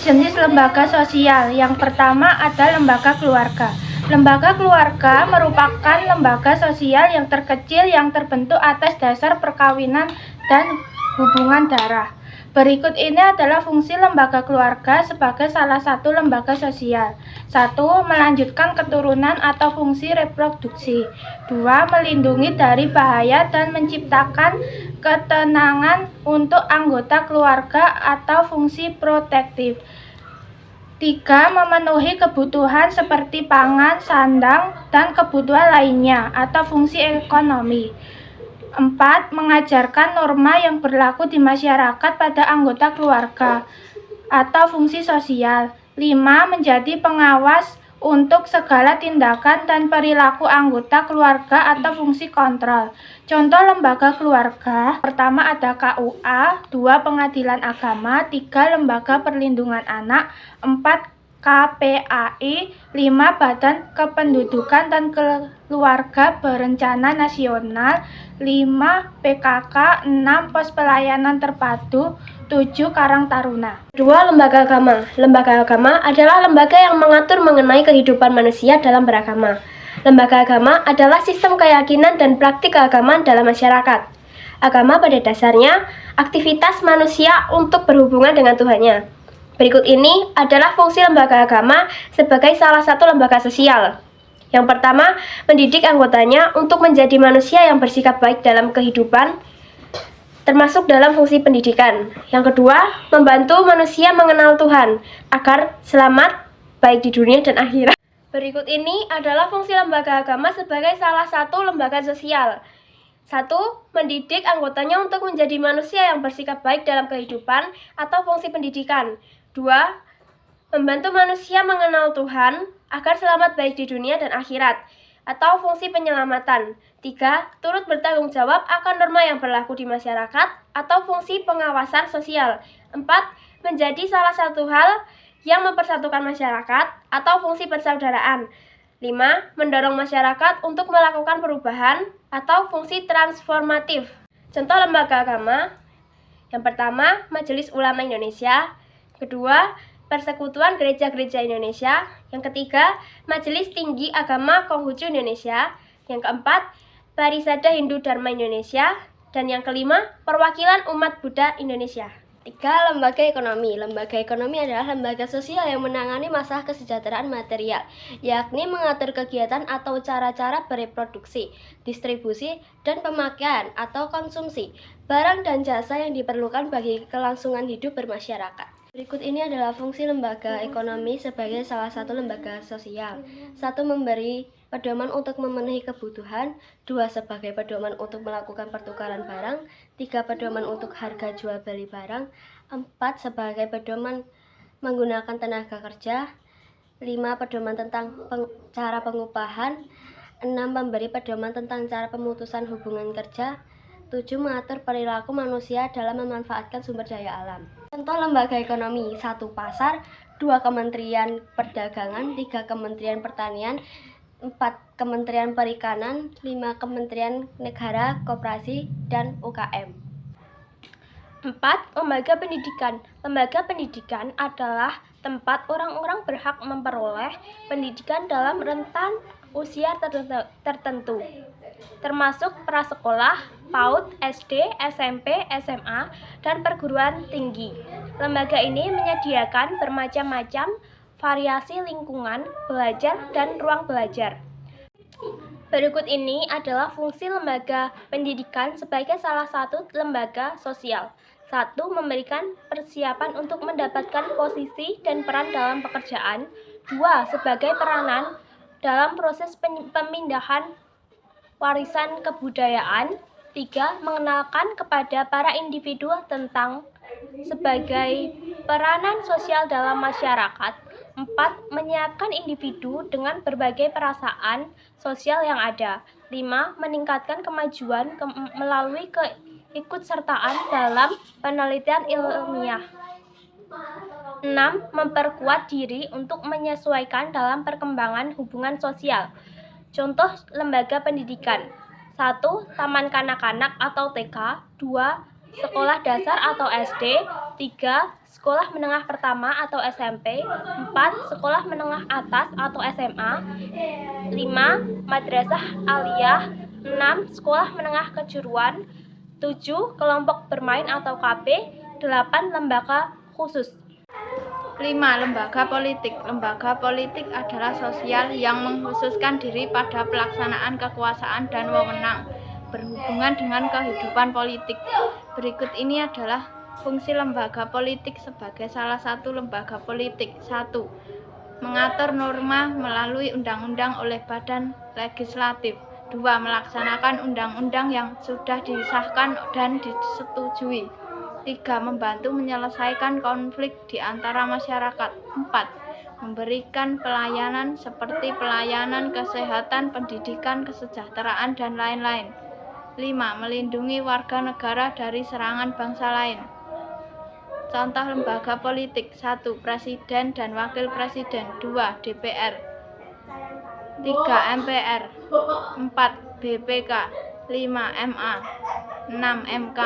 Jenis lembaga sosial. Yang pertama ada lembaga keluarga. Lembaga keluarga merupakan lembaga sosial yang terkecil yang terbentuk atas dasar perkawinan dan hubungan darah. Berikut ini adalah fungsi lembaga keluarga sebagai salah satu lembaga sosial. 1. Melanjutkan keturunan atau fungsi reproduksi. 2. Melindungi dari bahaya dan menciptakan ketenangan untuk anggota keluarga atau fungsi protektif. 3. Memenuhi kebutuhan seperti pangan, sandang, dan kebutuhan lainnya atau fungsi ekonomi. 4. Mengajarkan norma yang berlaku di masyarakat pada anggota keluarga atau fungsi sosial. 5. Menjadi pengawas untuk segala tindakan dan perilaku anggota keluarga atau fungsi kontrol. Contoh lembaga keluarga, pertama ada KUA, 2. Pengadilan agama, 3. Lembaga perlindungan anak, 4. KPAI, 5. Badan Kependudukan dan Keluarga Berencana Nasional, 5. PKK, 6. Pos Pelayanan Terpadu, 7. Karang Taruna. 2. Lembaga agama. Lembaga agama adalah lembaga yang mengatur mengenai kehidupan manusia dalam beragama. Lembaga agama adalah sistem keyakinan dan praktik keagamaan dalam masyarakat. Agama pada dasarnya aktivitas manusia untuk berhubungan dengan Tuhannya. Berikut ini adalah fungsi lembaga agama sebagai salah satu lembaga sosial. Yang pertama, mendidik anggotanya untuk menjadi manusia yang bersikap baik dalam kehidupan, termasuk dalam fungsi pendidikan. Yang kedua, membantu manusia mengenal Tuhan agar selamat baik di dunia dan akhirat. Berikut ini adalah fungsi lembaga agama sebagai salah satu lembaga sosial. 1. Mendidik anggotanya untuk menjadi manusia yang bersikap baik dalam kehidupan atau fungsi pendidikan. 2. Membantu manusia mengenal Tuhan agar selamat baik di dunia dan akhirat atau fungsi penyelamatan. 3. Turut bertanggung jawab akan norma yang berlaku di masyarakat atau fungsi pengawasan sosial. 4. Menjadi salah satu hal yang mempersatukan masyarakat atau fungsi persaudaraan. 5. Mendorong masyarakat untuk melakukan perubahan atau fungsi transformatif. Contoh lembaga agama. Yang pertama, Majelis Ulama Indonesia. Kedua, Persekutuan Gereja-Gereja Indonesia. Yang ketiga, Majelis Tinggi Agama Konghucu Indonesia. Yang keempat, Parisada Hindu Dharma Indonesia. Dan yang kelima, Perwakilan Umat Buddha Indonesia. 3. Lembaga ekonomi. Lembaga ekonomi adalah lembaga sosial yang menangani masalah kesejahteraan material, yakni mengatur kegiatan atau cara-cara bereproduksi, distribusi, dan pemakaian atau konsumsi barang dan jasa yang diperlukan bagi kelangsungan hidup bermasyarakat. Berikut ini adalah fungsi lembaga ekonomi sebagai salah satu lembaga sosial. 1. Memberi pedoman untuk memenuhi kebutuhan. 2. Sebagai pedoman untuk melakukan pertukaran barang. 3. Pedoman untuk harga jual beli barang. 4. Sebagai pedoman menggunakan tenaga kerja. 5. Pedoman tentang cara pengupahan. 6. Memberi pedoman tentang cara pemutusan hubungan kerja. 7. Mengatur perilaku manusia dalam memanfaatkan sumber daya alam. Contoh lembaga ekonomi. 1. Pasar. 2. Kementerian Perdagangan. 3. Kementerian Pertanian. 4. Kementerian Perikanan. 5. Kementerian Negara, Koperasi, dan UKM. 4. Lembaga pendidikan. Lembaga pendidikan adalah tempat orang-orang berhak memperoleh pendidikan dalam rentan usia tertentu, termasuk prasekolah, PAUD, SD, SMP, SMA, dan perguruan tinggi. Lembaga ini menyediakan bermacam-macam variasi lingkungan belajar dan ruang belajar. Berikut ini adalah fungsi lembaga pendidikan sebagai salah satu lembaga sosial. 1. Memberikan persiapan untuk mendapatkan posisi dan peran dalam pekerjaan. 2. Sebagai peranan dalam proses pemindahan warisan kebudayaan. 3. Mengenalkan kepada para individu tentang sebagai peranan sosial dalam masyarakat. 4. Menyiapkan individu dengan berbagai perasaan sosial yang ada. 5. Meningkatkan kemajuan melalui keikutsertaan dalam penelitian ilmiah. 6. Memperkuat diri untuk menyesuaikan dalam perkembangan hubungan sosial. Contoh lembaga pendidikan. 1. Taman kanak-kanak atau TK. 2. Sekolah dasar atau SD. 3. sekolah menengah pertama atau SMP, 4. Sekolah menengah atas atau SMA, 5. Madrasah aliyah, 6. Sekolah menengah kejuruan, 7. Kelompok bermain atau KB, 8. Lembaga khusus. 5. Lembaga politik. Lembaga politik adalah sosial yang mengkhususkan diri pada pelaksanaan kekuasaan dan wewenang berhubungan dengan kehidupan politik. Berikut ini adalah fungsi lembaga politik sebagai salah satu lembaga politik. 1. Mengatur norma melalui undang-undang oleh badan legislatif. 2. Melaksanakan undang-undang yang sudah disahkan dan disetujui. 3. Membantu menyelesaikan konflik di antara masyarakat. 4. Memberikan pelayanan seperti pelayanan kesehatan, pendidikan, kesejahteraan, dan lain-lain. 5. Melindungi warga negara dari serangan bangsa lain. Contoh lembaga politik. 1. Presiden dan Wakil Presiden. 2. DPR. 3. MPR. 4. BPK. 5. MA. 6. MK.